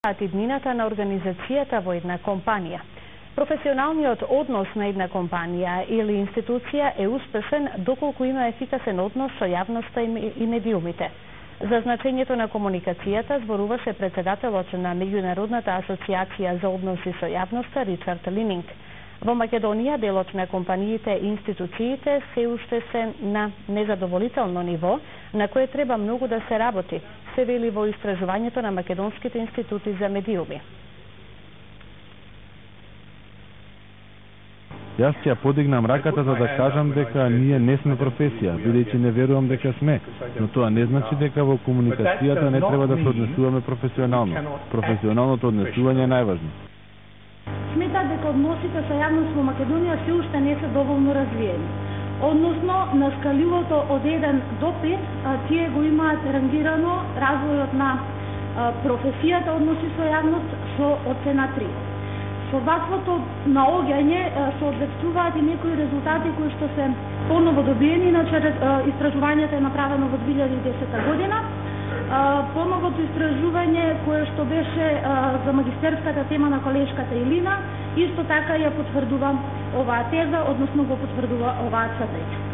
иднината на организацијата во една компанија. Професионалниот однос на една компанија или институција е успешен доколку има ефикасен однос со јавноста и медиумите. За значењето на комуникацијата зборуваше председателот на Меѓународната асоциација за односи со јавноста Ричард Лининг. Во Македонија делот на компаниите и институциите се уште се на незадоволително ниво, на кое треба многу да се работи, се вели во истражувањето на македонските институти за медиуми. Јас ќе ја подигнам раката за да кажам дека ние не сме професија, бидејќи не верувам дека сме, но тоа не значи дека во комуникацијата не треба да се однесуваме професионално. Професионалното однесување е најважно. Сметат дека односите со јавност во Македонија се уште не се доволно развиени. Односно, на скалилото од 1 до 5, тие го имаат рангирано развојот на професијата односи со јавност со оцена 3. Со ваквото наоѓање се одвестуваат и некои резултати кои што се поново добиени, иначе истражувањето е направено во 2010 година. Поновото истражување кое што беше за магистерската тема на колешката Илина, исто така ја потврдува оваа теза, односно го потврдува оваа тврдење.